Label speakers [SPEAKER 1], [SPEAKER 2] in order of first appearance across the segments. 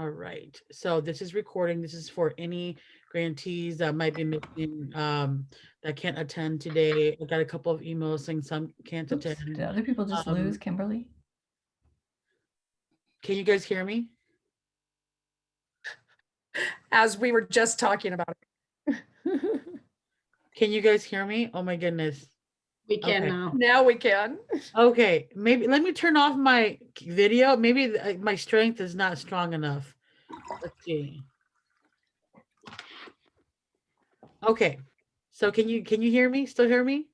[SPEAKER 1] All right, so this is recording. This is for any grantees that might be missing, that can't attend today. I got a couple of emails saying some can't
[SPEAKER 2] Oops,
[SPEAKER 1] attend.
[SPEAKER 2] did other people just lose Kimberly?
[SPEAKER 1] Can you guys hear me?
[SPEAKER 3] As we were just talking about it.
[SPEAKER 1] Can you guys hear me? Oh my goodness.
[SPEAKER 4] We can
[SPEAKER 1] Okay.
[SPEAKER 4] now.
[SPEAKER 3] Now we can.
[SPEAKER 1] Okay, maybe let me turn off my video. Maybe my strength is not strong enough. Let's see. Okay, so can you hear me? Still hear me?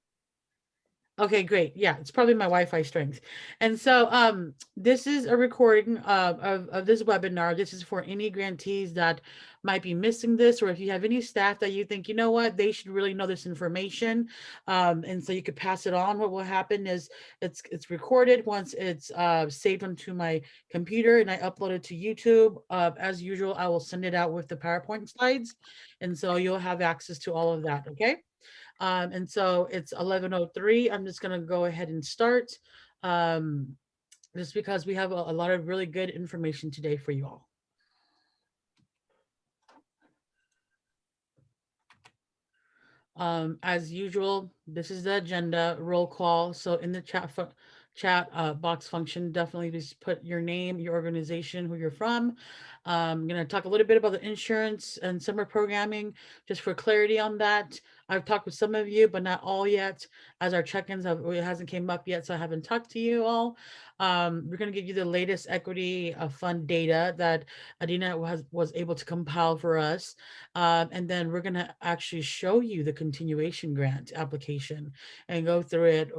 [SPEAKER 1] Okay, great. Yeah, it's probably my Wi-Fi strength. And so this is a recording of this webinar. This is for any grantees that might be missing this, or if you have any staff that you think, you know what, they should really know this information. And so you could pass it on. What will happen is it's recorded. Once it's saved onto my computer and I upload it to YouTube, as usual, I will send it out with the PowerPoint slides. And so you'll have access to all of that, okay? And so it's 11:03. I'm just going to go ahead and start, just because we have a lot of really good information today for you all. As usual, this is the agenda, roll call. So in the chat box function, definitely just put your name, your organization, who you're from. I'm going to talk a little bit about the insurance and summer programming, just for clarity on that. I've talked with some of you, but not all yet, as our check-ins it hasn't came up yet, so I haven't talked to you all. We're going to give you the latest equity fund data that Adina was able to compile for us. And then we're going to actually show you the continuation grant application and go through it,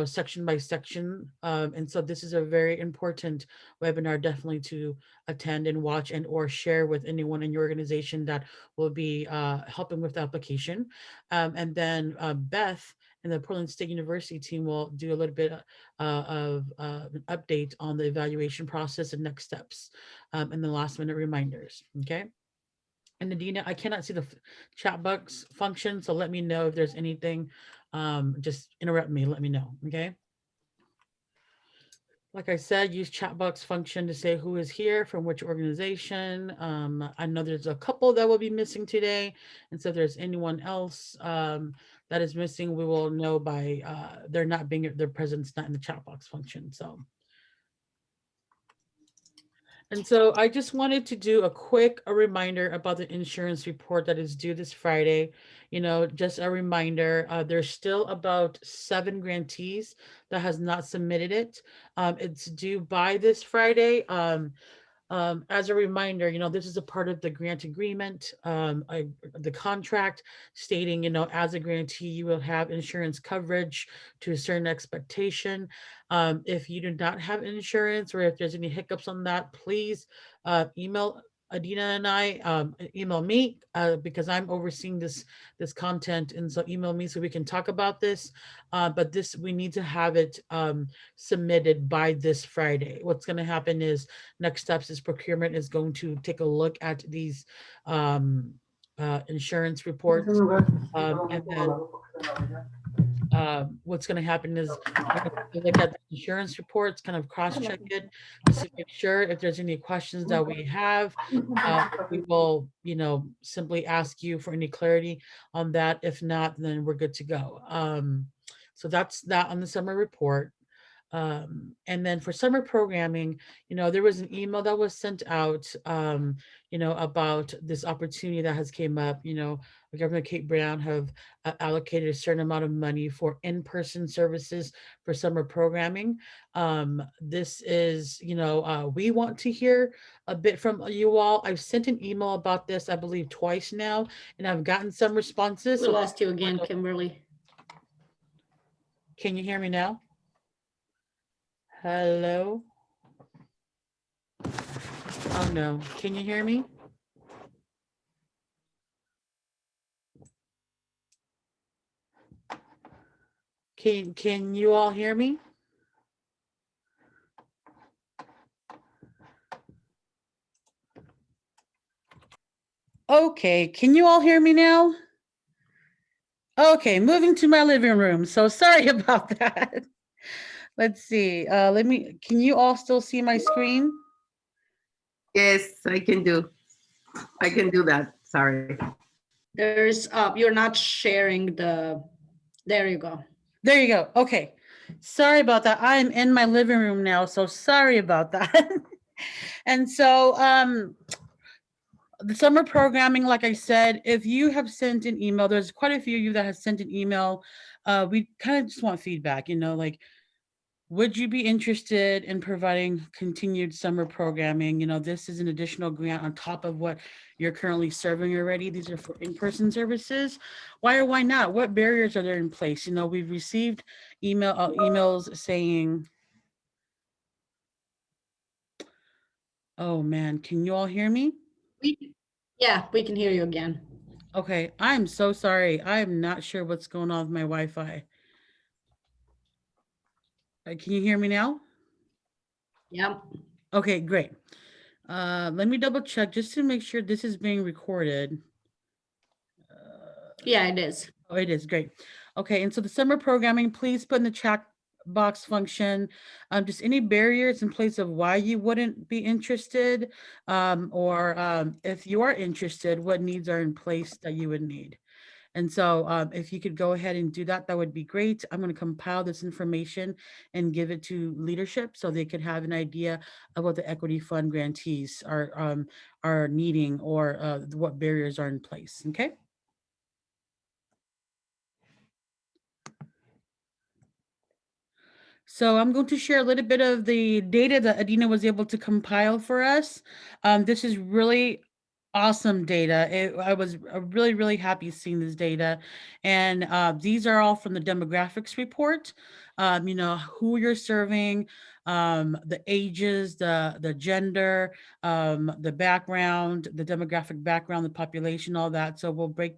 [SPEAKER 1] section by section. And so this is a very important webinar, definitely to attend and watch and or share with anyone in your organization that will be helping with the application. And then Beth and the Portland State University team will do a little bit of an update on the evaluation process and next steps, and the last minute reminders, okay? And Adina, I cannot see the chat box function, so let me know if there's anything. Just interrupt me, let me know, okay? Like I said, use chat box function to say who is here, from which organization. I know there's a couple that will be missing today. And so if there's anyone else that is missing, we will know by their presence not in the chat box function, so. And so I just wanted to do a quick reminder about the insurance report that is due this Friday. Just a reminder, there's still about 7 grantees that has not submitted it. It's due by this Friday. As a reminder, this is a part of the grant agreement, the contract stating, as a grantee, you will have insurance coverage to a certain expectation. If you do not have insurance, or if there's any hiccups on that, please email Adina and I, email me, because I'm overseeing this content, and so email me so we can talk about this. But we need to have it submitted by this Friday. What's going to happen is next steps is procurement is going to take a look at these insurance reports, and then what's going to happen is look at the insurance reports, kind of cross-check it to make sure if there's any questions that we have. We will, simply ask you for any clarity on that. If not, then we're good to go. So that's that on the summer report. And then for summer programming, there was an email that was sent out, about this opportunity that has came up. Governor Kate Brown have allocated a certain amount of money for in-person services for summer programming. This is, we want to hear a bit from you all. I've sent an email about this, I believe, twice now, and I've gotten some responses.
[SPEAKER 4] We lost you again, Kimberly.
[SPEAKER 1] Can you hear me now? Hello? Oh no, can you hear me? Can you all hear me? Okay, can you all hear me now? Okay, moving to my living room. So sorry about that. Let's see. Can you all still see my screen?
[SPEAKER 5] Yes, I can do that. Sorry.
[SPEAKER 4] There's, you're not sharing the, there you go.
[SPEAKER 1] There you go. Okay. Sorry about that. I'm in my living room now, so sorry about that. And so the summer programming, like I said, if you have sent an email, there's quite a few of you that have sent an email. We kind of just want feedback, like, would you be interested in providing continued summer programming? This is an additional grant on top of what you're currently serving already. These are for in-person services. Why or why not? What barriers are there in place? We've received emails saying, oh man, can you all hear me?
[SPEAKER 4] Yeah, we can hear you again.
[SPEAKER 1] Okay, I'm so sorry. I am not sure what's going on with my Wi-Fi. Can you hear me now?
[SPEAKER 4] Yeah.
[SPEAKER 1] Okay, great. Let me double check just to make sure this is being recorded.
[SPEAKER 4] Yeah, it is.
[SPEAKER 1] Oh, it is great. Okay, and so the summer programming, please put in the chat box function, just any barriers in place of why you wouldn't be interested, or if you are interested, what needs are in place that you would need. And so if you could go ahead and do that, that would be great. I'm going to compile this information and give it to leadership so they could have an idea of what the equity fund grantees are needing, or what barriers are in place. Okay. So I'm going to share a little bit of the data that Adina was able to compile for us. This is really awesome data. I was really, really happy seeing this data. And these are all from the demographics report. Who you're serving, the ages, the gender, the background, the demographic background, the population, all that. So we'll break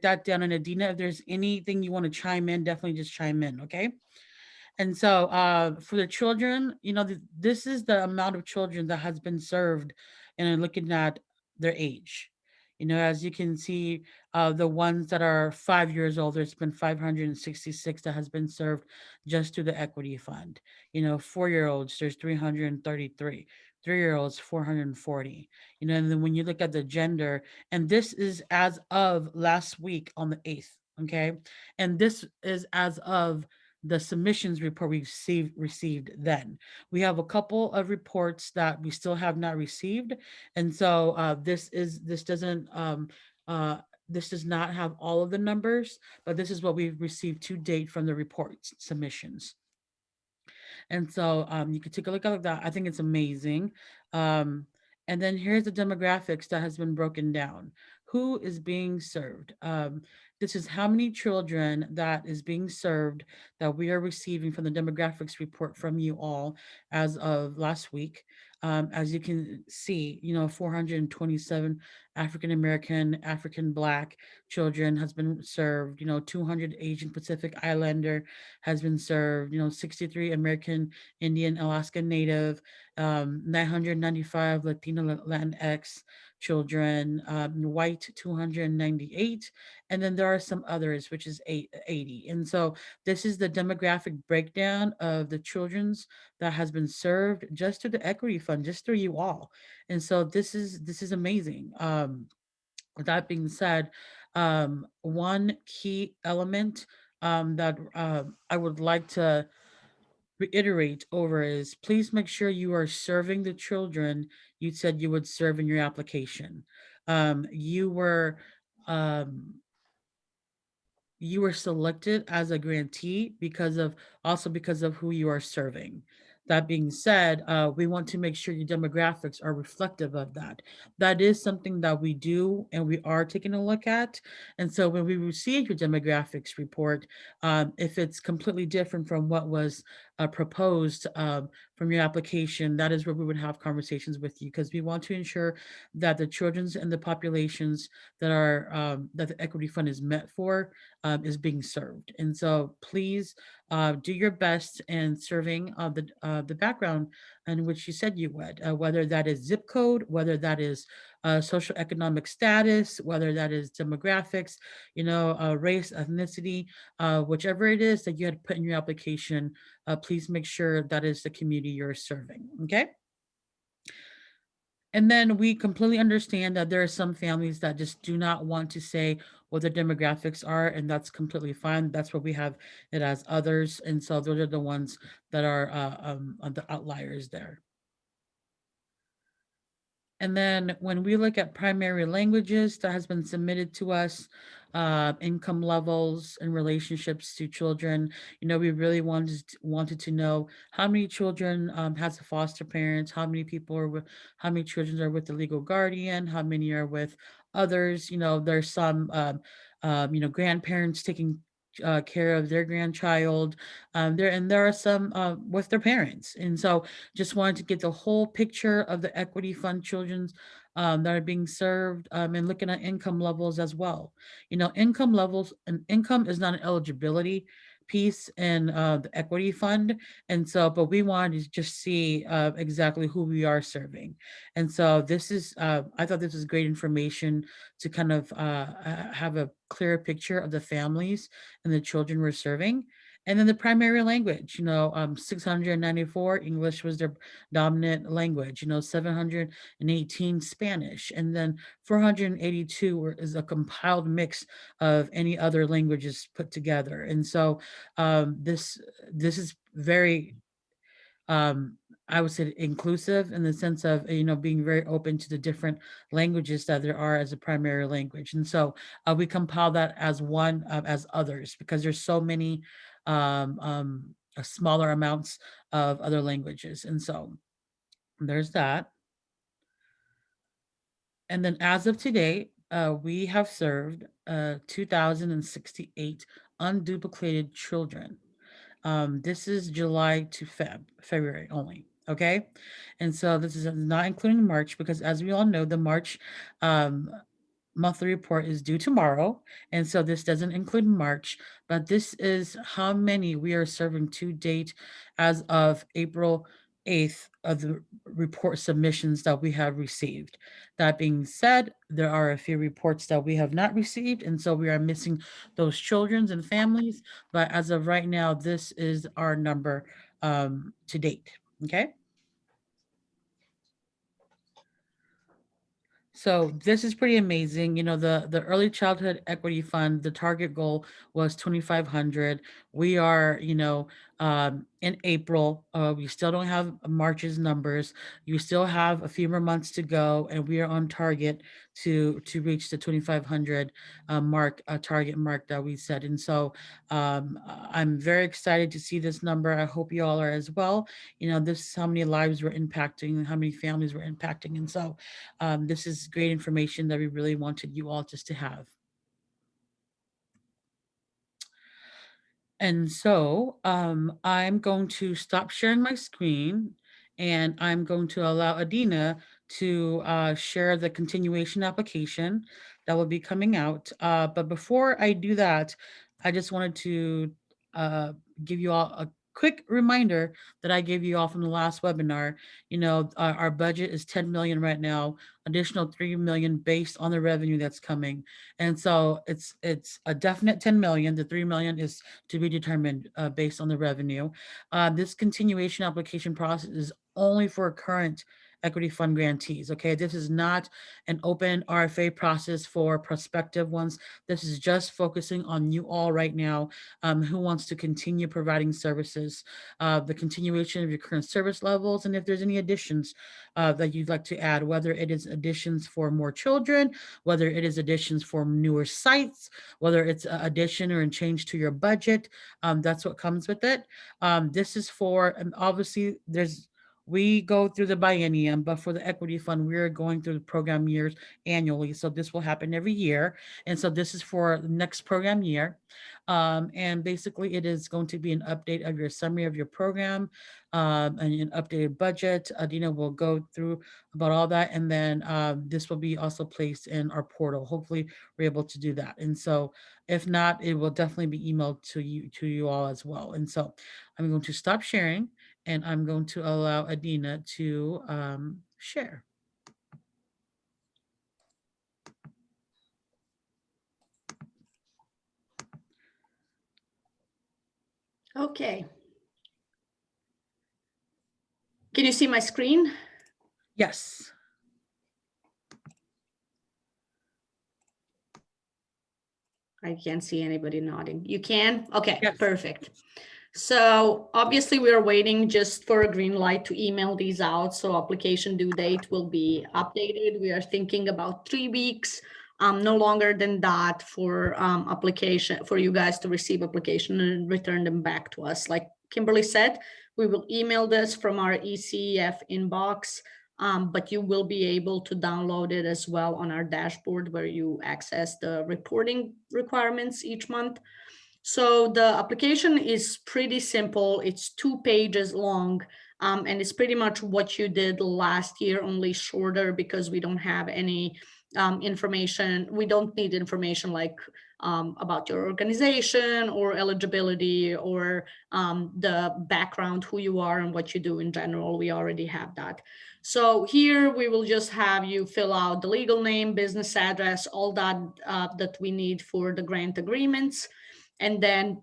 [SPEAKER 1] that down. And Adina, if there's anything you want to chime in, definitely just chime in, okay? And so for the children, this is the amount of children that has been served, and I'm looking at their age. As you can see, the ones that are 5 years old, there's been 566 that has been served just through the equity fund. 4-year-olds, there's 333. 3-year-olds, 440. And then when you look at the gender, and this is as of last week on the 8th, okay? And this is as of the submissions report we received then. We have a couple of reports that we still have not received. And so this does not have all of the numbers, but this is what we've received to date from the reports submissions. And so you can take a look at that. I think it's amazing. And then here's the demographics that has been broken down. Who is being served? This is how many children that is being served that we are receiving from the demographics report from you all as of last week. As you can see, 427 African-American, African Black children has been served, 200 Asian Pacific Islander has been served, 63 American Indian Alaska Native, 995 Latino Latinx children, white 298, and then there are some others, which is 80. And so this is the demographic breakdown of the children's that has been served just through the equity fund, just through you all. And so this is amazing. With that being said, one key element that I would like to reiterate over is, please make sure you are serving the children you said you would serve in your application. You were selected as a grantee because of who you are serving. That being said, we want to make sure your demographics are reflective of that. That is something that we do and we are taking a look at. And so when we receive your demographics report, if it's completely different from what was proposed from your application, that is where we would have conversations with you, because we want to ensure that the children's and the populations that are that the equity fund is meant for is being served. And so please do your best in serving the background in which you said you would, whether that is zip code, whether that is social economic status, whether that is demographics, race, ethnicity, whichever it is that you had put in your application, please make sure that is the community you're serving, okay? And then we completely understand that there are some families that just do not want to say what their demographics are, and that's completely fine. That's where we have it as others. And so those are the ones that are the outliers there. And then when we look at primary languages that has been submitted to us, income levels and relationships to children, we really wanted to know how many children has a foster parent, how many people are with, how many children are with the legal guardian, how many are with others. There's some grandparents taking care of their grandchild. There are some with their parents, and so just wanted to get the whole picture of the equity fund children's that are being served, and looking at income levels as well. Income levels, and income is not an eligibility piece in the equity fund. And so, but we wanted to just see exactly who we are serving. And so this is, I thought this was great information to kind of have a clearer picture of the families and the children we're serving. And then the primary language, 694 English was their dominant language, 718 Spanish, and then 482 is a compiled mix of any other languages put together. And so this is very I would say inclusive in the sense of, being very open to the different languages that there are as a primary language. And so we compile that as one as others, because there's so many smaller amounts of other languages. And so there's that. And then as of today, we have served 2,068 unduplicated children. This is July to February only. Okay. And so this is not including March, because as we all know, the March monthly report is due tomorrow. And so this doesn't include March, but this is how many we are serving to date as of April 8th of the report submissions that we have received. That being said, there are a few reports that we have not received, and so we are missing those children and families. But as of right now, this is our number to date. Okay. So this is pretty amazing. The Early Childhood Equity Fund, the target goal was 2,500. We are, in April. We still don't have March's numbers. You still have a few more months to go, and we are on target to reach the 2,500 mark, target mark that we set. And so I'm very excited to see this number. I hope you all are as well. This is how many lives we're impacting, how many families we're impacting. And so this is great information that we really wanted you all just to have. And so I'm going to stop sharing my screen, and I'm going to allow Adina to share the continuation application that will be coming out. But before I do that, I just wanted to give you all a quick reminder that I gave you all from the last webinar. Our budget is 10 million right now, additional 3 million based on the revenue that's coming. And so it's a definite 10 million. The 3 million is to be determined based on the revenue. This continuation application process is only for current equity fund grantees. Okay, this is not an open RFA process for prospective ones. This is just focusing on you all right now who wants to continue providing services, the continuation of your current service levels, and if there's any additions that you'd like to add, whether it is additions for more children, whether it is additions for newer sites, whether it's an addition or a change to your budget. That's what comes with it. This is for, and obviously we go through the biennium, but for the equity fund, we're going through the program years annually. So this will happen every year. And so this is for the next program year. And basically it is going to be an update of your summary of your program and an updated budget. Adina will go through about all that. And then this will be also placed in our portal. Hopefully we're able to do that. And so if not, it will definitely be emailed to you all as well. And so I'm going to stop sharing, and I'm going to allow Adina to share.
[SPEAKER 4] Okay. Can you see my screen?
[SPEAKER 1] Yes.
[SPEAKER 4] I can't see anybody nodding. You can? Okay,
[SPEAKER 1] Yes.
[SPEAKER 4] perfect. So obviously we are waiting just for a green light to email these out. So application due date will be updated. We are thinking about 3 weeks, no longer than that for application, for you guys to receive application and return them back to us. Like Kimberly said, we will email this from our ECEF inbox, but you will be able to download it as well on our dashboard where you access the reporting requirements each month. So the application is pretty simple. It's 2 pages long, and it's pretty much what you did last year, only shorter because we don't have any information. We don't need information like about your organization or eligibility or the background, who you are and what you do in general. We already have that. So here we will just have you fill out the legal name, business address, all that that we need for the grant agreements. And then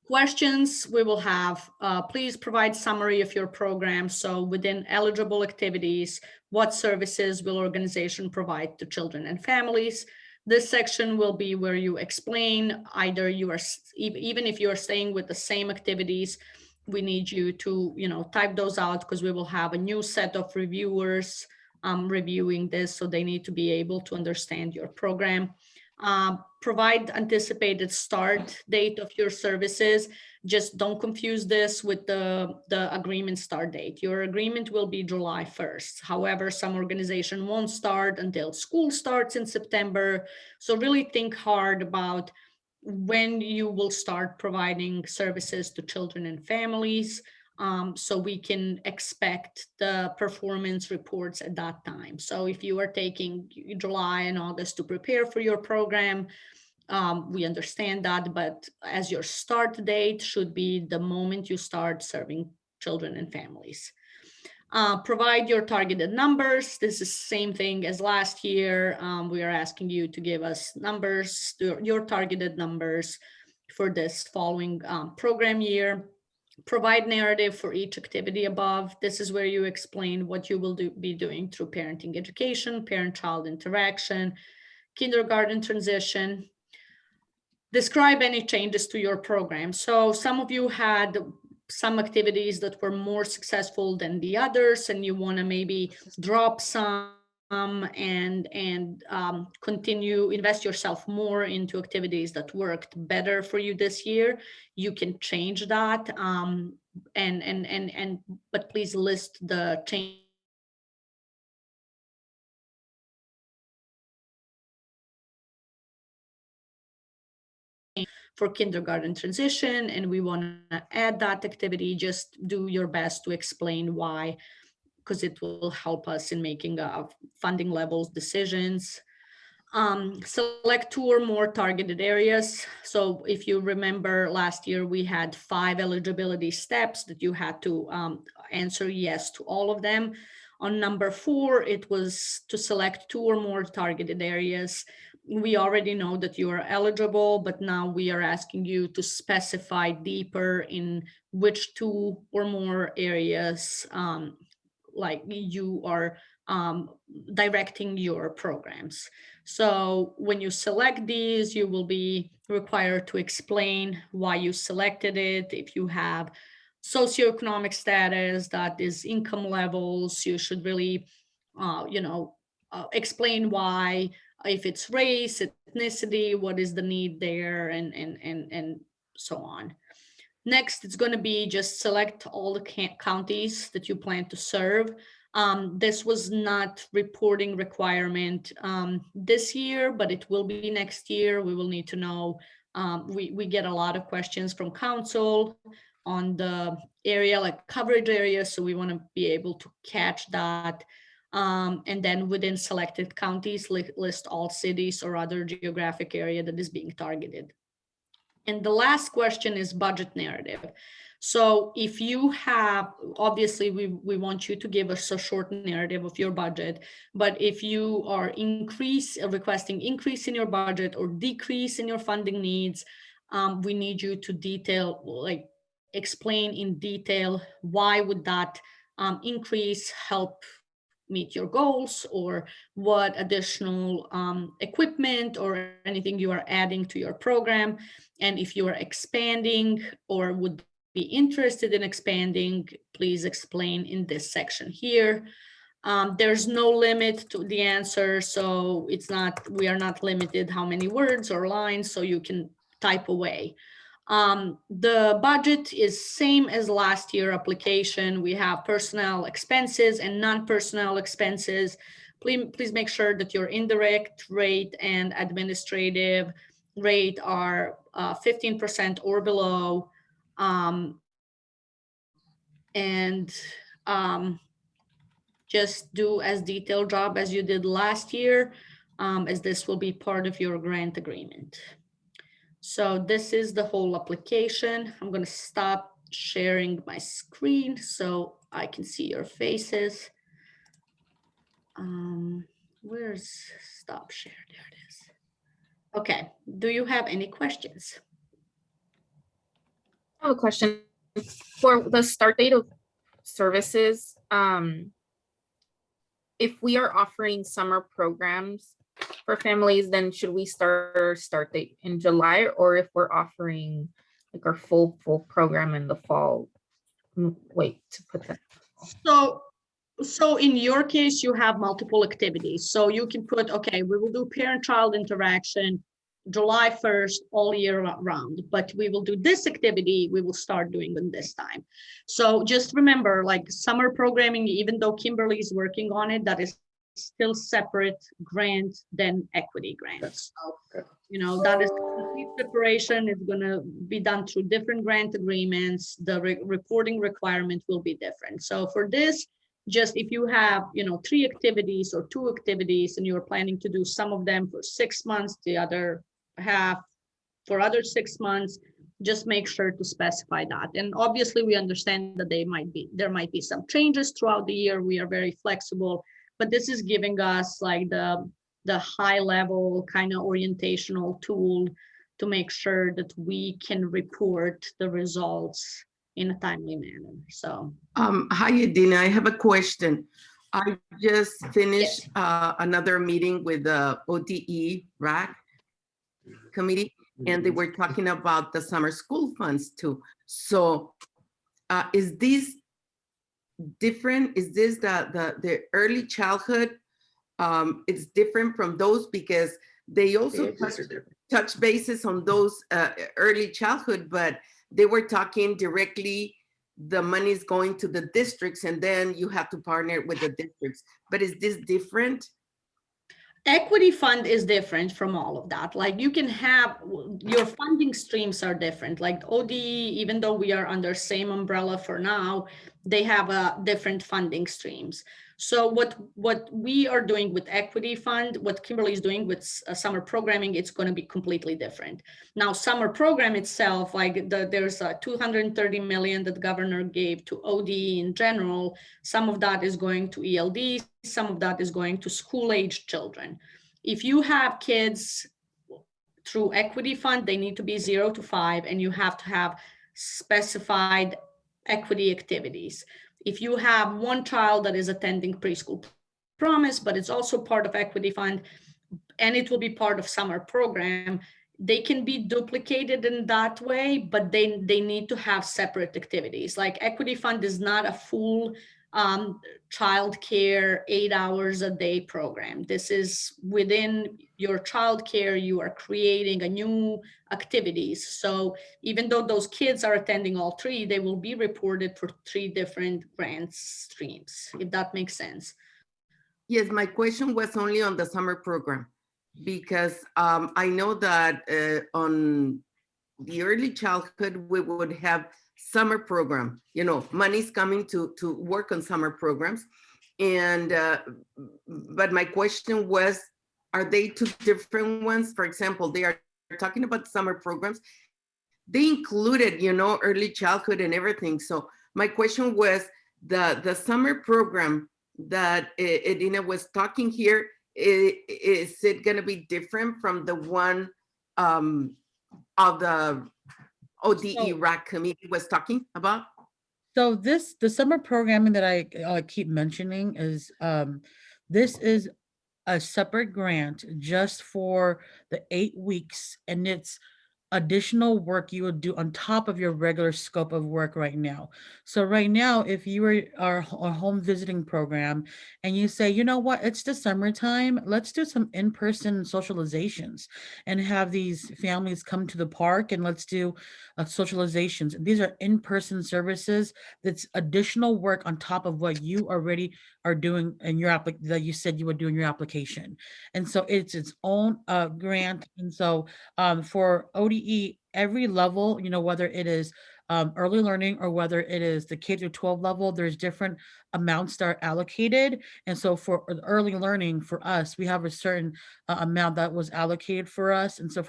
[SPEAKER 4] questions we will have, please provide summary of your program. So within eligible activities, what services will organization provide to children and families? This section will be where you explain either you are, even if you are staying with the same activities, we need you to, type those out because we will have a new set of reviewers reviewing this. So they need to be able to understand your program. Provide anticipated start date of your services. Just don't confuse this with the agreement start date. Your agreement will be July 1st. However, some organization won't start until school starts in September. So really think hard about when you will start providing services to children and families. So we can expect the performance reports at that time. So if you are taking July and August to prepare for your program, we understand that, but as your start date should be the moment you start serving children and families. Provide your targeted numbers. This is the same thing as last year. We are asking you to give us numbers, your targeted numbers for this following program year. Provide narrative for each activity above. This is where you explain what you will be doing through parenting education, parent-child interaction, kindergarten transition. Describe any changes to your program. So some of you had some activities that were more successful than the others, and you want to maybe drop some and continue, invest yourself more into activities that worked better for you this year. You can change that, but please list the change for kindergarten transition, and we want to add that activity. Just do your best to explain why, because it will help us in making funding levels decisions. Select 2 or more targeted areas. So if you remember last year, we had 5 eligibility steps that you had to answer yes to all of them. On number 4, it was to select 2 or more targeted areas. We already know that you are eligible, but now we are asking you to specify deeper in which 2 or more areas like you are directing your programs. So when you select these, you will be required to explain why you selected it. If you have socioeconomic status, that is income levels, you should really, explain why. If it's race, ethnicity, what is the need there, and so on. Next, it's going to be just select all the counties that you plan to serve. This was not reporting requirement this year, but it will be next year. We will need to know. We get a lot of questions from council on the area, like coverage area. So we want to be able to catch that. And then within selected counties, list all cities or other geographic area that is being targeted. And the last question is budget narrative. So if you have, obviously we want you to give us a short narrative of your budget, but if you are requesting increase in your budget or decrease in your funding needs, we need you to explain in detail why would that increase help meet your goals, or what additional equipment or anything you are adding to your program. And if you are expanding or would be interested in expanding, please explain in this section here. There's no limit to the answer, so we are not limited how many words or lines, so you can type away. The budget is same as last year application. We have personnel expenses and non-personnel expenses. Please make sure that your indirect rate and administrative rate are 15% or below. Just do as detailed job as you did last year, as this will be part of your grant agreement. So this is the whole application. I'm going to stop sharing my screen so I can see your faces. Where's stop share? There it is. Okay. Do you have any questions?
[SPEAKER 6] I have a question. For the start date of services, if we are offering summer programs for families, then should we start date in July, or if we're offering like our full program in the fall? Wait to put that.
[SPEAKER 4] So in your case, you have multiple activities. So you can put, okay, we will do parent-child interaction July 1st all year round, but we will do this activity, we will start doing them this time. So just remember, like summer programming, even though Kimberly is working on it, that is still separate grant than equity grants. So, you know, that is complete separation. It's going to be done through different grant agreements. The reporting requirement will be different. So for this, just if you have, you know, 3 activities or 2 activities and you're planning to do some of them for 6 months, the other half for other 6 months, just make sure to specify that. And obviously we understand that there might be some changes throughout the year. We are very flexible, but this is giving us like the high level kind of orientational tool to make sure that we can report the results in a timely manner. So
[SPEAKER 5] hi Adina, I have a question. I just finished another meeting with the ODE RAC committee, and they were talking about the summer school funds too. So is this different? Is this the early childhood? It's different from those because they also touch bases on those early childhood, but they were talking directly, the money is going to the districts and then you have to partner with the districts. But is this different?
[SPEAKER 4] Equity fund is different from all of that. Like you can have, your funding streams are different. Like ODE, even though we are under same umbrella for now, they have different funding streams. So what we are doing with equity fund, what Kimberly is doing with summer programming, it's going to be completely different. Now, summer program itself, like there's a 230 million that the governor gave to ODE in general. Some of that is going to ELD, some of that is going to school-aged children. If you have kids through equity fund, they need to be 0 to 5, and you have to have specified equity activities. If you have one child that is attending preschool promise, but it's also part of equity fund, and it will be part of summer program, they can be duplicated in that way, but they need to have separate activities. Like equity fund is not a full childcare 8 hours a day program. This is within your childcare, you are creating a new activities. So even though those kids are attending all 3, they will be reported for 3 different grant streams, if that makes sense.
[SPEAKER 5] Yes, my question was only on the summer program, because I know that on the early childhood, we would have summer program, you know, money's coming to work on summer programs. And, but my question was, are they 2 different ones? For example, they are talking about summer programs. They included, you know, early childhood and everything. So my question was, the summer program that Edina was talking here, is it going to be different from the one of the ODE RAC committee was talking about?
[SPEAKER 1] So the summer programming that I keep mentioning is, this is a separate grant just for the 8 weeks, and it's additional work you would do on top of your regular scope of work right now. So right now, if you are a home visiting program and you say, you know what, it's the summertime, let's do some in-person socializations and have these families come to the park and let's do socializations. These are in-person services. That's additional work on top of what you already are doing in your that you said you would do in your application. And so it's its own grant. And so for ODE, every level, whether it is early learning or whether it is the K through 12 level, there's different amounts that are allocated. And so for early learning, for us, we have a certain amount that was allocated for us. And so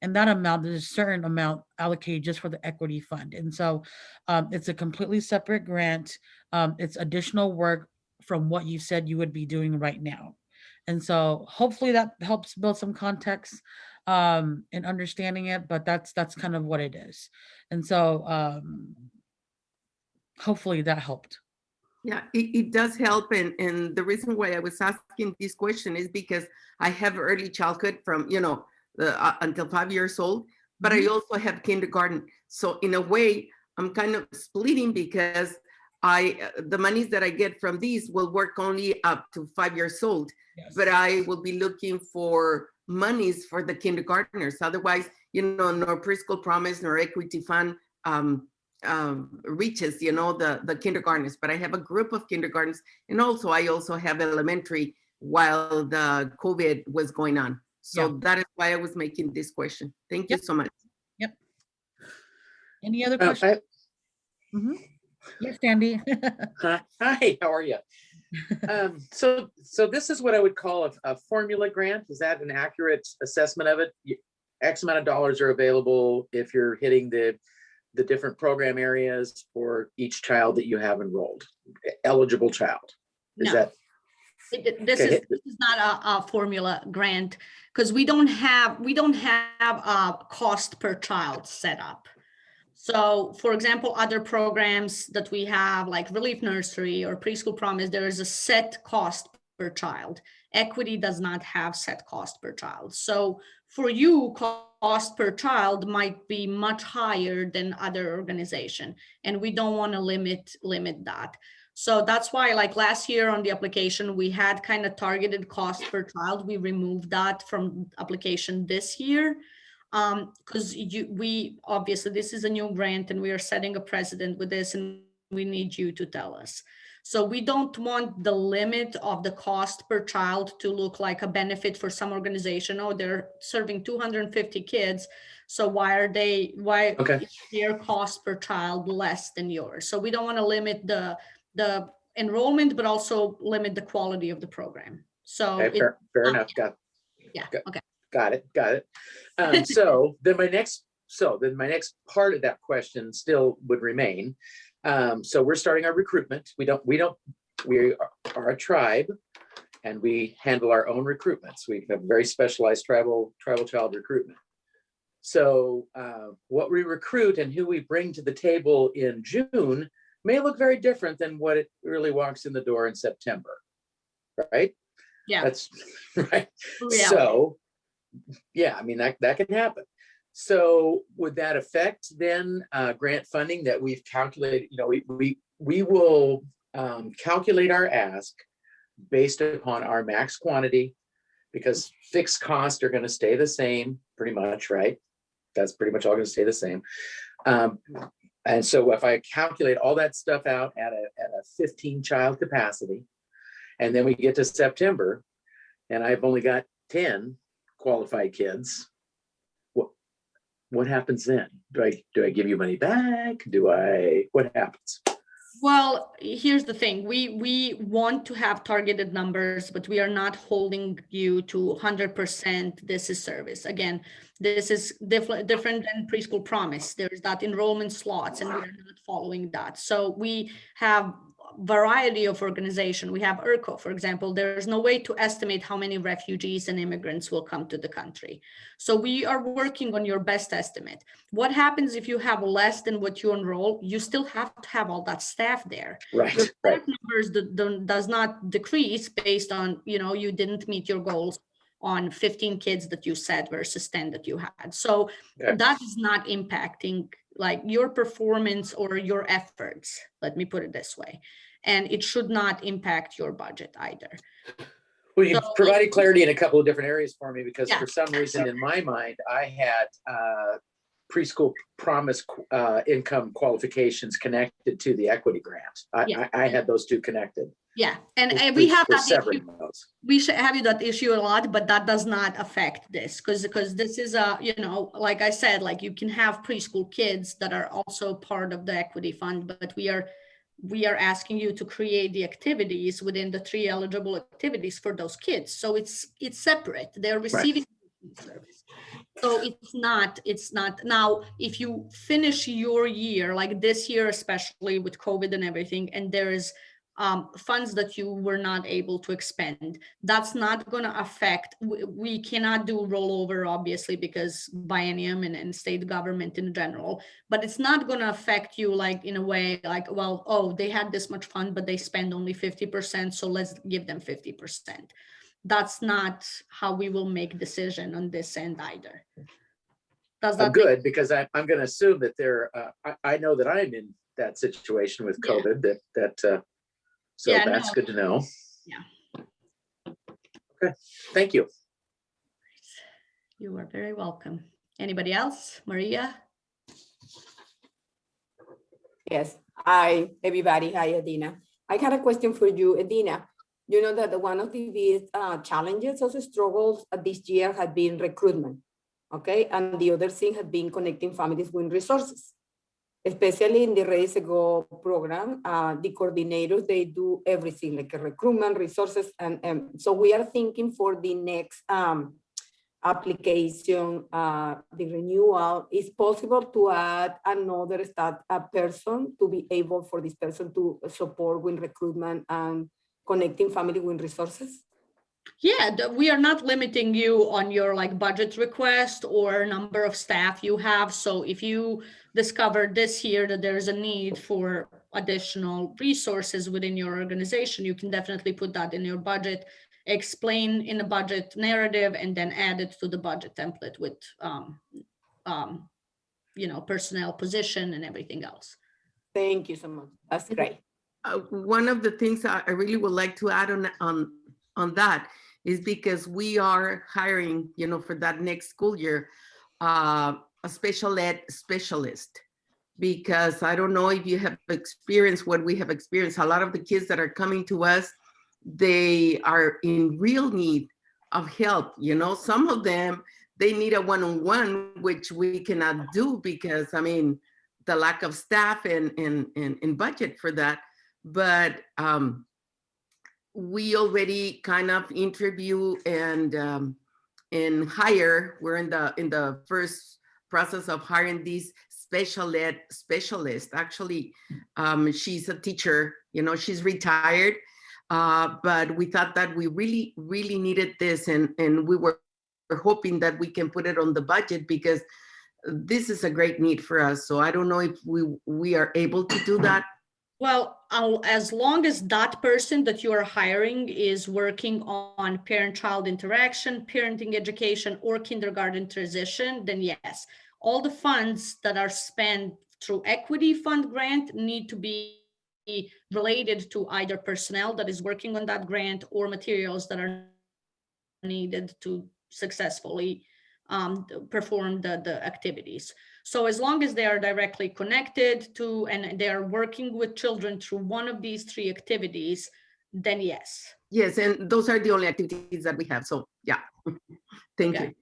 [SPEAKER 1] and that amount, there's a certain amount allocated just for the equity fund. And so it's a completely separate grant. It's additional work from what you said you would be doing right now. And so hopefully that helps build some context in understanding it, but that's kind of what it is. And so hopefully that helped.
[SPEAKER 5] Yeah, it does help. And the reason why I was asking this question is because I have early childhood from, until 5 years old, but I also have kindergarten. So in a way, I'm kind of splitting because the monies that I get from these will work only up to 5 years old,
[SPEAKER 1] Yes.
[SPEAKER 5] but I will be looking for monies for the kindergartners. Otherwise, nor preschool promise nor equity fund reaches, the kindergartners. But I have a group of kindergartens, and I also have elementary while the COVID was going on. So that is why I was making this question. Thank you so much.
[SPEAKER 1] Yep. Any other questions? Yes, Sandy.
[SPEAKER 7] Hi, how are you? So this is what I would call a formula grant. Is that an accurate assessment of it? X amount of dollars are available if you're hitting the different program areas for each child that you have enrolled, eligible child. Is
[SPEAKER 4] No.
[SPEAKER 7] that?
[SPEAKER 4] This is not a formula grant because we don't have a cost per child set up. So for example, other programs that we have like Relief Nursery or Preschool Promise, there is a set cost per child. Equity does not have set cost per child. So for you, cost per child might be much higher than other organization. And we don't want to limit that. So that's why like last year on the application, we had kind of targeted cost per child. We removed that from application this year. Because we obviously this is a new grant and we are setting a precedent with this and we need you to tell us. So we don't want the limit of the cost per child to look like a benefit for some organization. Oh, they're serving 250 kids. So why is their cost per child less than yours? So we don't want to limit the enrollment, but also limit the quality of the program. So
[SPEAKER 7] Okay, fair enough.
[SPEAKER 4] Okay.
[SPEAKER 7] Got it. So then my next part of that question still would remain. So we're starting our recruitment. We are a tribe and we handle our own recruitments. We have very specialized tribal child recruitment. So what we recruit and who we bring to the table in June may look very different than what it really walks in the door in September, right?
[SPEAKER 4] Yeah.
[SPEAKER 7] That's right.
[SPEAKER 4] Yeah.
[SPEAKER 7] So yeah, I mean, that can happen. So would that affect then grant funding that we've calculated? We will calculate our ask based upon our max quantity because fixed costs are going to stay the same pretty much, right? That's pretty much all going to stay the same. And so if I calculate all that stuff out at a 15 child capacity, and then we get to September and I've only got 10 qualified kids, what happens then? Do I give you money back? What happens?
[SPEAKER 4] Well, here's the thing. We want to have targeted numbers, but we are not holding you to 100% this is service. Again, this is different than Preschool Promise. There's that enrollment slots and we are not following that. So we have variety of organization. We have ERCO, for example. There's no way to estimate how many refugees and immigrants will come to the country. So we are working on your best estimate. What happens if you have less than what you enroll? You still have to have all that staff there.
[SPEAKER 7] Right,
[SPEAKER 4] Your
[SPEAKER 7] right.
[SPEAKER 4] staff numbers does not decrease based on, you didn't meet your goals on 15 kids that you said versus 10 that you had. So
[SPEAKER 7] Okay.
[SPEAKER 4] that is not impacting like your performance or your efforts, let me put it this way. And it should not impact your budget either.
[SPEAKER 7] Well, you
[SPEAKER 4] So,
[SPEAKER 7] provided clarity in a couple of different areas for me, because
[SPEAKER 4] Yeah.
[SPEAKER 7] for some reason in my mind, I had preschool promise income qualifications connected to the equity grant. I had those two connected.
[SPEAKER 4] Yeah, and we have
[SPEAKER 7] We're
[SPEAKER 4] that issue.
[SPEAKER 7] severing those.
[SPEAKER 4] We should have that issue a lot, but that does not affect this because this is a, like I said, like you can have preschool kids that are also part of the equity fund, but we are asking you to create the activities within the 3 eligible activities for those kids. So it's separate. They're receiving service. So it's not now, if you finish your year, like this year, especially with COVID and everything, and there is funds that you were not able to expend, that's not going to affect, we cannot do rollover, obviously, because biennium and state government in general, but it's not going to affect you like in a way like, well, oh, they had this much fund, but they spend only 50%, so let's give them 50%. That's not how we will make decision on this end either. Does that
[SPEAKER 7] Good, because I'm going to assume that I know that I'm in that situation with COVID, so
[SPEAKER 4] Yeah,
[SPEAKER 7] that's
[SPEAKER 4] no.
[SPEAKER 7] good to know.
[SPEAKER 4] Yeah.
[SPEAKER 7] Okay, thank you.
[SPEAKER 4] You are very welcome. Anybody else? Maria?
[SPEAKER 8] Yes. Hi, everybody. Hi, Adina. I had a question for you, Adina. You know that one of the biggest challenges, also struggles this year had been recruitment, okay? And the other thing had been connecting families with resources. Especially in the Ready to Go program, the coordinators, they do everything like a recruitment, resources. And so we are thinking for the next application, the renewal, is possible to add another person to be able for this person to support with recruitment and connecting family with resources?
[SPEAKER 4] Yeah, we are not limiting you on your like budget request or number of staff you have. So if you discover this year that there's a need for additional resources within your organization, you can definitely put that in your budget, explain in the budget narrative, and then add it to the budget template with, personnel position and everything else.
[SPEAKER 8] Thank you so much. That's great.
[SPEAKER 5] One of the things I really would like to add on that is because we are hiring, for that next school year, a special ed specialist. Because I don't know if you have experienced what we have experienced. A lot of the kids that are coming to us, they are in real need of help. Some of them, they need a one-on-one, which we cannot do because, the lack of staff and budget for that. But we already kind of interview and hire. We're in the first process of hiring these special ed specialist. Actually, she's a teacher, she's retired, but we thought that we really, really needed this, and we were hoping that we can put it on the budget because this is a great need for us. So I don't know if we are able to do that.
[SPEAKER 4] Well, as long as that person that you are hiring is working on parent-child interaction, parenting education, or kindergarten transition, then yes. All the funds that are spent through equity fund grant need to be related to either personnel that is working on that grant or materials that are needed to successfully perform the activities. So as long as they are directly connected to and they are working with children through one of these 3 activities, then yes.
[SPEAKER 5] Yes, and those are the only activities that we have. So yeah, thank you.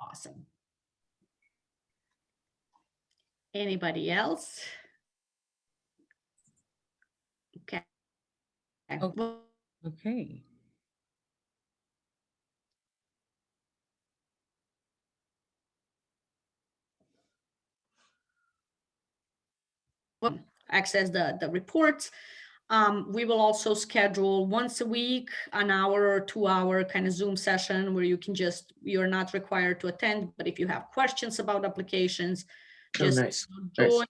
[SPEAKER 4] Awesome. Anybody else? Okay.
[SPEAKER 1] Okay.
[SPEAKER 4] Access the reports. We will also schedule once a week, an hour or 2 hour kind of Zoom session where you can just, you're not required to attend, but if you have questions about applications,
[SPEAKER 7] Oh,
[SPEAKER 4] just
[SPEAKER 7] nice.
[SPEAKER 4] join.
[SPEAKER 7] Nice.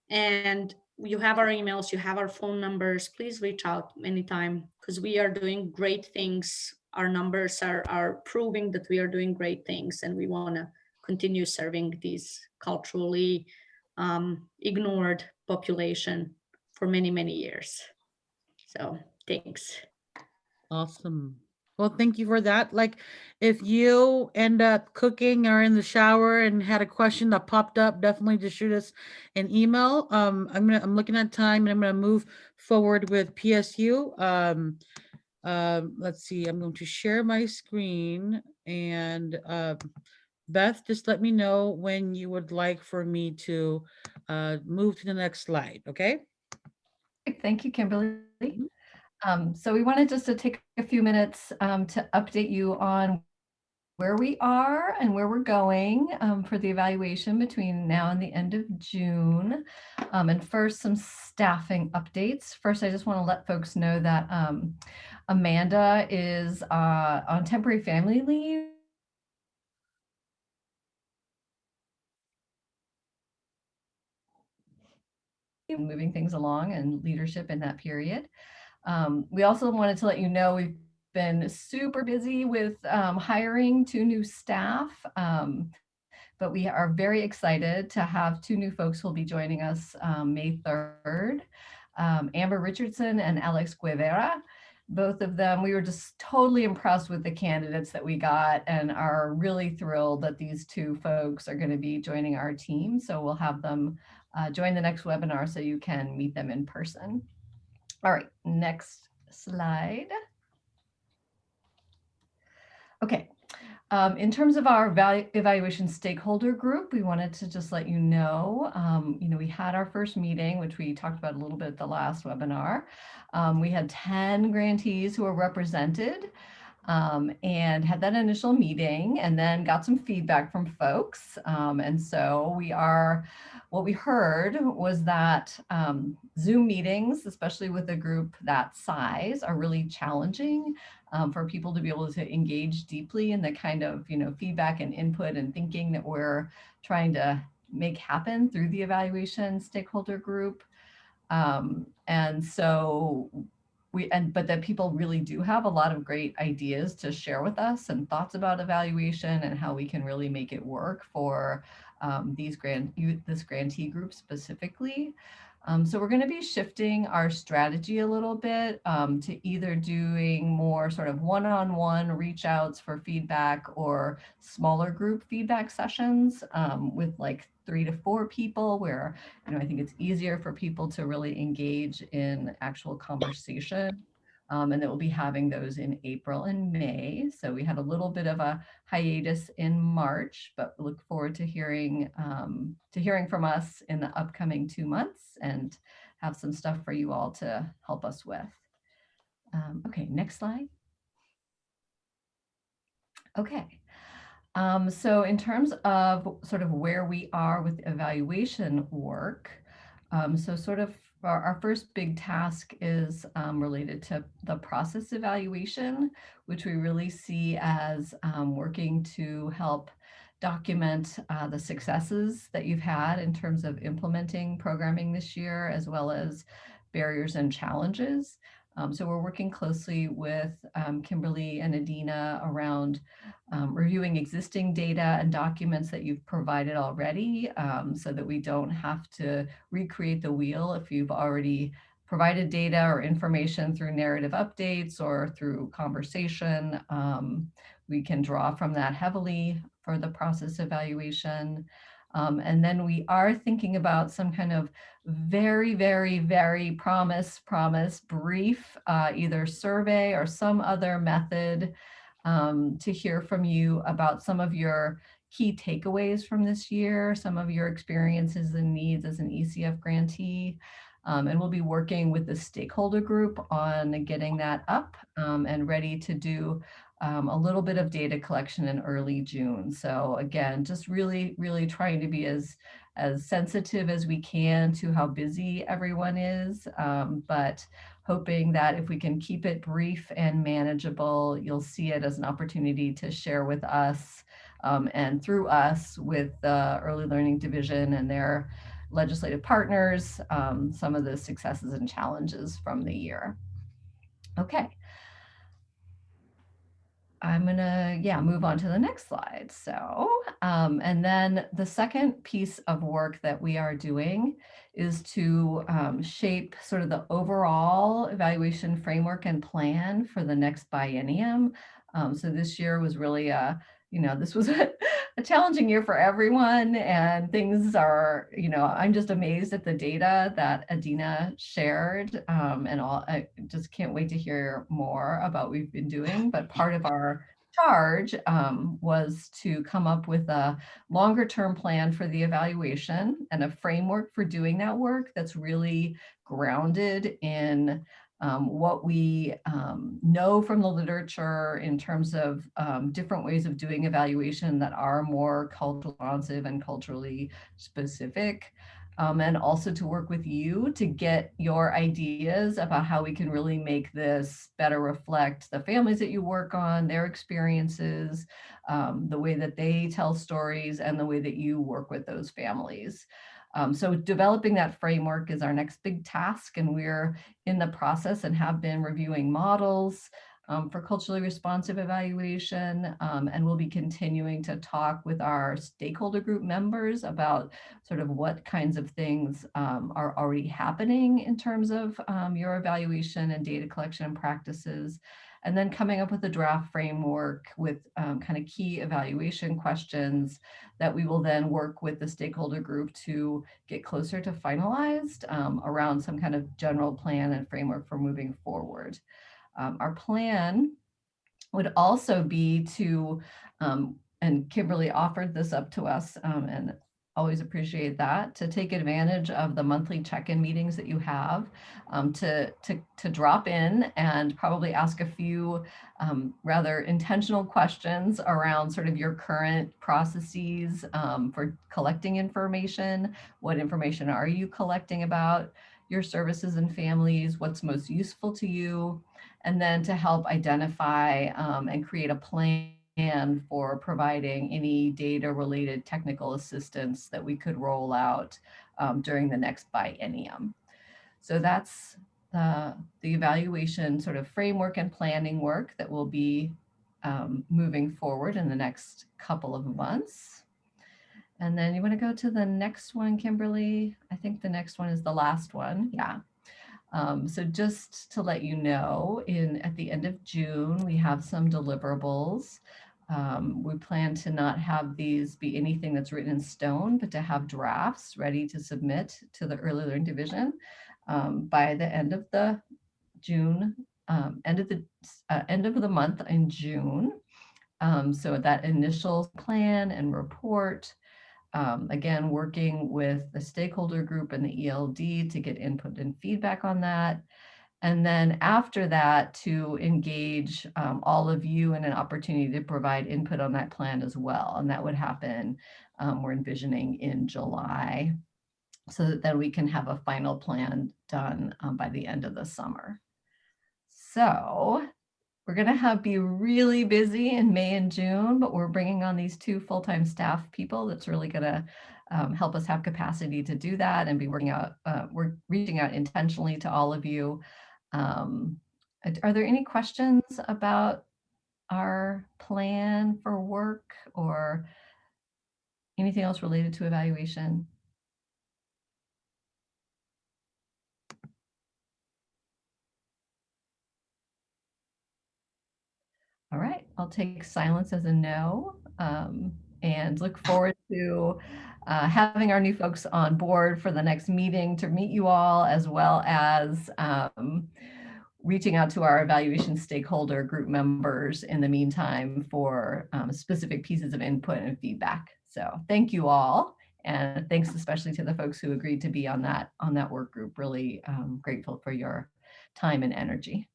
[SPEAKER 4] And you have our emails, you have our phone numbers. Please reach out anytime because we are doing great things. Our numbers are proving that we are doing great things, and we want to continue serving these culturally ignored population for many, many years. So thanks.
[SPEAKER 1] Awesome. Well, thank you for that. Like, if you end up cooking or in the shower and had a question that popped up, definitely just shoot us an email. I'm looking at time and I'm gonna move forward with PSU. Let's see, I'm going to share my screen and Beth, just let me know when you would like for me to move to the next slide, okay?
[SPEAKER 2] Thank you, Kimberly.
[SPEAKER 1] Mhm.
[SPEAKER 2] So we wanted just to take a few minutes to update you on where we are and where we're going for the evaluation between now and the end of June. And first, some staffing updates. First, I just want to let folks know that Amanda is on temporary family leave. Moving things along and leadership in that period. We also wanted to let you know we've been super busy with hiring 2 new staff, but we are very excited to have 2 new folks who will be joining us May 3rd, Amber Richardson and Alex Guevara. Both of them, we were just totally impressed with the candidates that we got and are really thrilled that these 2 folks are going to be joining our team. So we'll have them join the next webinar so you can meet them in person. All right, next slide. Okay, in terms of our evaluation stakeholder group, we wanted to just let you know, we had our first meeting, which we talked about a little bit at the last webinar. We had 10 grantees who were represented and had that initial meeting and then got some feedback from folks. And so what we heard was that Zoom meetings, especially with a group that size, are really challenging for people to be able to engage deeply in the kind of feedback and input and thinking that we're trying to make happen through the evaluation stakeholder group. And so but that people really do have a lot of great ideas to share with us and thoughts about evaluation and how we can really make it work for this grantee group specifically. So we're going to be shifting our strategy a little bit to either doing more sort of one-on-one reach outs for feedback or smaller group feedback sessions with like 3 to 4 people where, I think it's easier for people to really engage in actual conversation. And that we'll be having those in April and May. So we had a little bit of a hiatus in March, but look forward to hearing from us in the upcoming 2 months and have some stuff for you all to help us with. Okay, next slide. Okay. So in terms of sort of where we are with evaluation work, so sort of our first big task is related to the process evaluation, which we really see as working to help document the successes that you've had in terms of implementing programming this year, as well as barriers and challenges. So we're working closely with Kimberly and Adina around reviewing existing data and documents that you've provided already so that we don't have to recreate the wheel if you've already provided data or information through narrative updates or through conversation. We can draw from that heavily for the process evaluation. And then we are thinking about some kind of very, very, very promise brief, either survey or some other method to hear from you about some of your key takeaways from this year, some of your experiences and needs as an ECF grantee. And we'll be working with the stakeholder group on getting that up and ready to do a little bit of data collection in early June. So again, just really, really trying to be as as sensitive as we can to how busy everyone is, but hoping that if we can keep it brief and manageable, you'll see it as an opportunity to share with us and through us with the Early Learning Division and their legislative partners, some of the successes and challenges from the year. Okay. I'm gonna, move on to the next slide. So, and then the second piece of work that we are doing is to shape sort of the overall evaluation framework and plan for the next biennium. So this year was really this was a challenging year for everyone, and things are, I'm just amazed at the data that Adina shared, and I just can't wait to hear more about what we've been doing. But part of our charge was to come up with a longer term plan for the evaluation and a framework for doing that work that's really grounded in what we know from the literature in terms of different ways of doing evaluation that are more culturally responsive and culturally specific. And also to work with you to get your ideas about how we can really make this better reflect the families that you work on, their experiences, the way that they tell stories, and the way that you work with those families. So developing that framework is our next big task, and we're in the process and have been reviewing models for culturally responsive evaluation, and we'll be continuing to talk with our stakeholder group members about sort of what kinds of things are already happening in terms of your evaluation and data collection and practices, and then coming up with a draft framework with kind of key evaluation questions that we will then work with the stakeholder group to get closer to finalized around some kind of general plan and framework for moving forward. Our plan would also be to, and Kimberly offered this up to us, and always appreciate that, to take advantage of the monthly check-in meetings that you have, to drop in and probably ask a few rather intentional questions around sort of your current processes for collecting information. What information are you collecting about your services and families? What's most useful to you? And then to help identify and create a plan for providing any data-related technical assistance that we could roll out during the next biennium. So that's the evaluation sort of framework and planning work that will be moving forward in the next couple of months. And then you want to go to the next one, Kimberly? I think the next one is the last one. Yeah. So just to let you know, at the end of June, we have some deliverables. We plan to not have these be anything that's written in stone, but to have drafts ready to submit to the Early Learning Division by the end of the June, end of the month in June. So that initial plan and report, again, working with the stakeholder group and the ELD to get input and feedback on that. And then after that, to engage all of you in an opportunity to provide input on that plan as well. And that would happen, we're envisioning, in July, so that then we can have a final plan done by the end of the summer. So we're going to be really busy in May and June, but we're bringing on these 2 full-time staff people that's really going to help us have capacity to do that and be working out. We're reaching out intentionally to all of you. Are there any questions about our plan for work or anything else related to evaluation? All right, I'll take silence as a no, and look forward to having our new folks on board for the next meeting to meet you all, as well as reaching out to our evaluation stakeholder group members in the meantime for specific pieces of input and feedback. So thank you all, and thanks especially to the folks who agreed to be on that work group. Really grateful for your time and energy.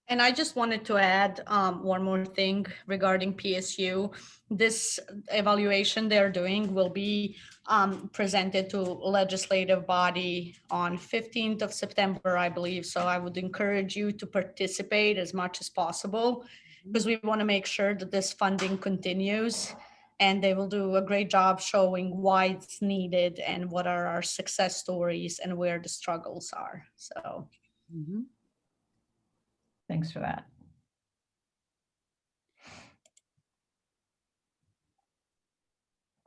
[SPEAKER 9] And I just wanted to add one more thing regarding PSU. This evaluation they're doing will be presented to legislative body on 15th of September, I believe. So I would encourage you to participate as much as possible because we want to make sure that this funding continues, and they will do a great job showing why it's needed and what are our success stories and where the struggles are. So.
[SPEAKER 1] Mhm.
[SPEAKER 2] Thanks for that.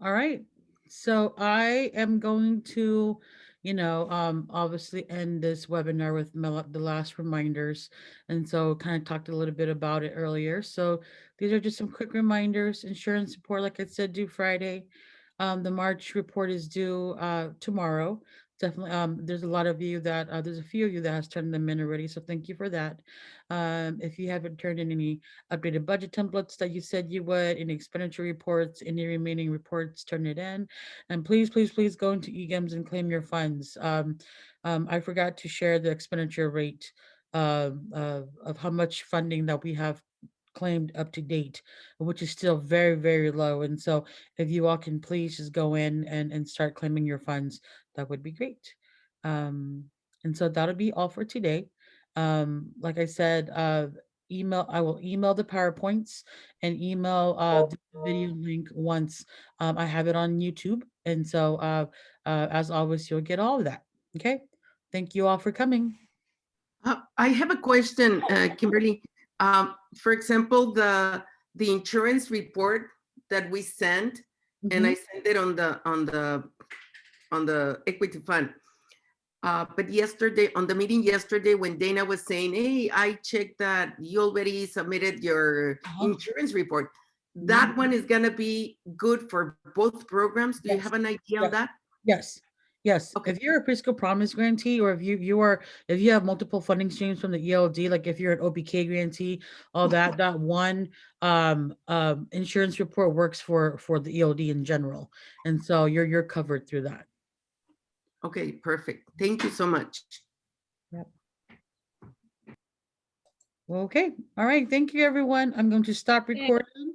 [SPEAKER 1] All right. So I am going to, obviously end this webinar with the last reminders. And so kind of talked a little bit about it earlier. So these are just some quick reminders. Insurance report, like I said, due Friday. The March report is due tomorrow. Definitely, there's a lot of you that, there's a few of you that has turned them in already. So thank you for that. If you haven't turned in any updated budget templates that you said you would, any expenditure reports, any remaining reports, turn it in. And please, please, please go into eGAMS and claim your funds. I forgot to share the expenditure rate of how much funding that we have claimed up to date, which is still very, very low. And so if you all can please just go in and start claiming your funds, that would be great. And so that'll be all for today. Like I said, I will email the PowerPoints and email the video link once I have it on YouTube. And so as always, you'll get all of that. Okay. Thank you all for coming.
[SPEAKER 5] I have a question, Kimberly. For example, the insurance report that we sent, and I sent it on the equity fund. But yesterday, on the meeting yesterday, when Dana was saying, hey, I checked that you already submitted your insurance report, that one is gonna be good for both programs. Do you have an idea on that?
[SPEAKER 1] Yes. Yes.
[SPEAKER 5] Okay.
[SPEAKER 1] If you're a preschool promise grantee, or if you have multiple funding streams from the ELD, like if you're an OPK grantee, all that one insurance report works for the ELD in general. And so you're covered through that.
[SPEAKER 5] Okay, perfect. Thank you so much.
[SPEAKER 1] Yep. Okay. All right. Thank you, everyone. I'm going to stop recording.